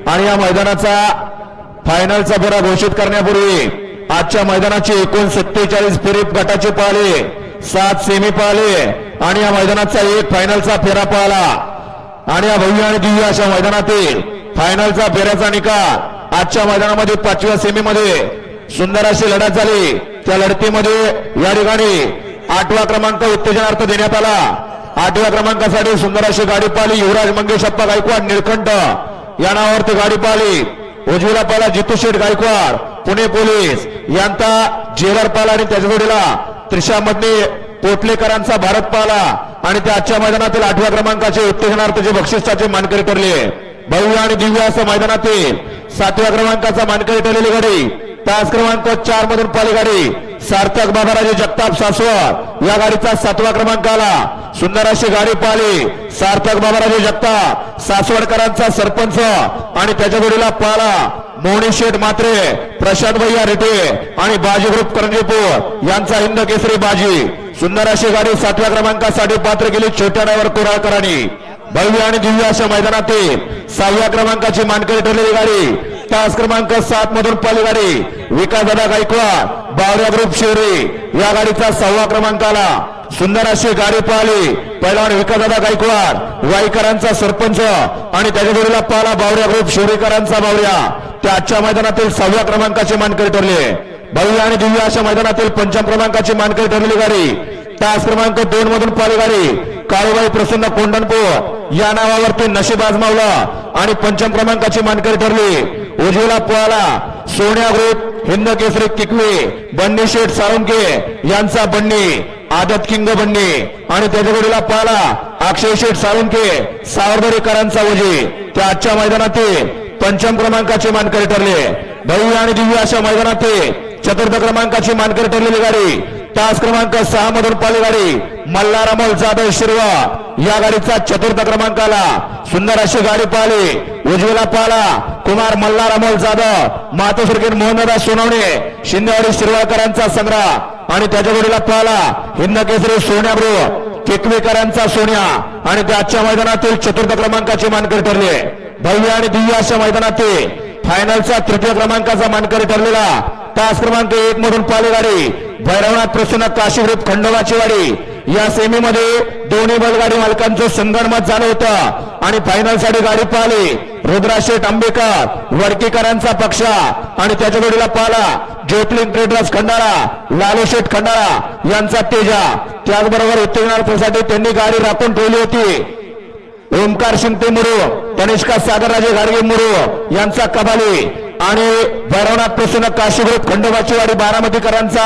आणि या मैदानाचा फायनलचा फेरा घोषित करण्यापूर्वी आजच्या मैदानाची एकूण 47 फेरी गटाचे पाहिले, 7 सेमी पाहिले आणि या मैदानाचा एक फायनलचा फेरा पाहिला। आणि या भव्य आणि दिव्य अशा मैदानातील फायनलचा फेऱ्याचा निकाल आजच्या मैदानामध्ये 5व्या सेमीमध्ये सुंदर अशी लढत झाली। त्या लढतीमध्ये या ठिकाणी 8वा क्रमांक उत्तेजनार्थ देण्यात आला। 8व्या क्रमांकासाठी सुंदर अशी गाडी पाहिली युवराज मंगेशप्पा गायकवाड निळकंठ या नावावरती गाडी पाहिली। उजवीला पाहिला जितू शेठ गायकवाड पुणे पोलीस यांचा जेलर पाहिला आणि त्याच्या जोडीला त्रिशामध्ये पोटलेकरांचा भारत पाहिला आणि त्या आजच्या मैदानातील 8व्या क्रमांकाचे उत्तेजनार्थचे बक्षिसाचे मानकरी ठरले। भव्य आणि दिव्य असं मैदानातील 7व्या क्रमांकाचा मानकरी ठरलेली गाडी तास क्रमांक 4 मधून पाहिली गाडी सार्थक बाबाराजे जगताप सासवड या गाडीचा 7वा क्रमांक आला। सुंदर अशी गाडी पाहिली सार्थक बाबाराजे जगताप सासवडकरांचा सरपंच आणि त्याच्या जोडीला पाहिला मोहनी शेठ मात्रे प्रशांत भैया रेटे आणि बाजी ग्रुप करंजीपूर यांचा हिंद केसरी बाजी। सुंदर अशी गाडी 7व्या क्रमांकासाठी पात्र केली छोट्या ड्रायव्हर कोराळकरांनी। भव्य आणि दिव्य अशा मैदानातील 6व्या क्रमांकाची मानकरी ठरलेली गाडी तास क्रमांक 7 मधून पाहिली गाडी विकासदादा गायकवाड बावड्या ग्रुप शिवरी या गाडीचा 6वा क्रमांक आला। सुंदर अशी गाडी पाहिली पहिलवान विकासदादा गायकवाड वाईकरांचा सरपंच आणि त्याच्या जोडीला पाहिला बावड्या ग्रुप शिवरीकरांचा बावड्या त्या आजच्या मैदानातील 6व्या क्रमांकाचे मानकरी ठरले। भव्य आणि दिव्य अशा मैदानातील 5म क्रमांकाची मानकरी ठरलेली गाडी तास क्रमांक 2 मधून पाहिली गाडी काळूबाई प्रसन्न कोंडणपूर या नावावरती नशीब आजमावला आणि 5म क्रमांकाची मानकरी ठरली। उजवीला पळाला सोन्या ग्रुप हिंद केसरी किकवे बन्नी शेठ साळुंके यांचा बन्नी आदत किंग बन्नी आणि त्याच्या जोडीला पळाला अक्षय शेठ साळुंके सावरदरीकरांचा वजी त्या आजच्या मैदानातील 5म क्रमांकाची मानकरी ठरले। भव्य आणि दिव्य अशा मैदानातील 4th क्रमांकाची मानकरी ठरलेली गाडी तास क्रमांक 6 मधून पाहिली गाडी मल्हारामल जाधव शिरवा या गाडीचा 4th क्रमांक आला। सुंदर अशी गाडी पाहिली उजवीला पाहिला कुमार मल्हारामल जाधव मातोश्रीकीन मोहनदादा सोनवणे शिंदेवाडी शिरवाळकरांचा संग्राम आणि त्याच्या जोडीला पाहिला हिंद केसरी सोन्या ग्रुप केकवेकरांचा सोन्या आणि त्या आजच्या मैदानातील 4th क्रमांकाची मानकरी ठरले। भव्य आणि दिव्य अशा मैदानातील फायनलचा 3य क्रमांकाचा मानकरी ठरलेला तास क्रमांक 1 मधून पाहिली गाडी भैरवनाथ प्रसन्न काशी ग्रुप खंडोबाची वाडी या सेमीमध्ये दोन्ही बैलगाडी मालकांचं संगणमत झालं होतं आणि फायनलसाठी गाडी पाहिली रुद्राशेठ आंबेकर वडकेकरांचा पक्ष आणि त्याच्या जोडीला पाहिला ज्योतिर्लिंग ट्रेडर्स खंडाळा लालूशेठ खंडाळा यांचा तेजा। त्याचबरोबर उत्तेजनार्थीसाठी त्यांनी गाडी राखून ठेवली होती ओमकार शिंगते मुरू तनिष्का सागरराजे गाडगे मुरू यांचा कबाली आणि भैरवनाथ प्रसन्न काशी ग्रुप खंडोबाची वाडी बारामतीकरांचा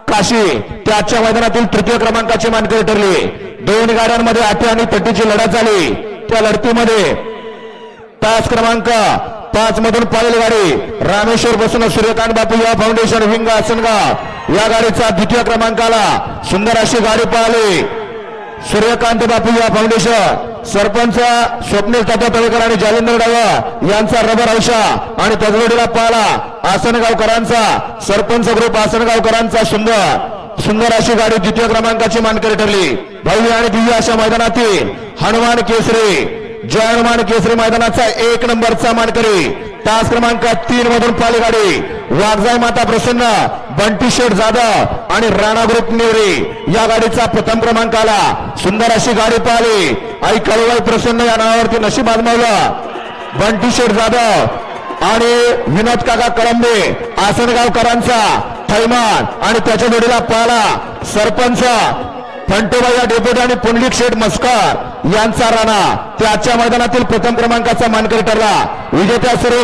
काशी त्या आजच्या मैदानातील 3य क्रमांकाची मानकरी ठरली। दोन गाड्यांमध्ये आठी आणि तटीची लढत झाली। त्या लढतीमध्ये तास क्रमांक 5 मधून पाहिलेली गाडी रामेश्वर बसून सूर्यकांत बापू युवा फाउंडेशन विंग आसनगाव या गाडीचा 2य क्रमांक आला। सुंदर अशी गाडी पाहिली सूर्यकांत बापू युवा फाउंडेशन सरपंच स्वप्नील तात्या तळेकर आणि जालिंदर डावा यांचा रबर औषा आणि त्याचवडीला पाहिला आसनगावकरांचा सरपंच ग्रुप आसनगावकरांचा सुंदर अशी गाडी 2य क्रमांकाची मानकरी ठरली। भव्य आणि दिव्य अशा मैदानातील हनुमान केसरी जय हनुमान केसरी मैदानाचा 1 नंबरचा मानकरी तास क्रमांक 3 मधून पाहिली गाडी वाघजाई माता प्रसन्न बंटी शेठ जाधव आणि राणा ग्रुप निवरी या गाडीचा 1म क्रमांक आला। सुंदर अशी गाडी पाहिली आई काळूबाई प्रसन्न या नावावरती नशीब आजमावलं बंटी शेठ जाधव आणि विनोद काका कळंबे आसनगावकरांचा थैमान आणि त्याच्या जोडीला पाहिला सरपंच फंटोबाई डेप्युटी आणि पुंडलिक शेठ मस्कर यांचा राणा त्या आजच्या मैदानातील 1म क्रमांकाचा मानकरी ठरला। विजेत्या सर्व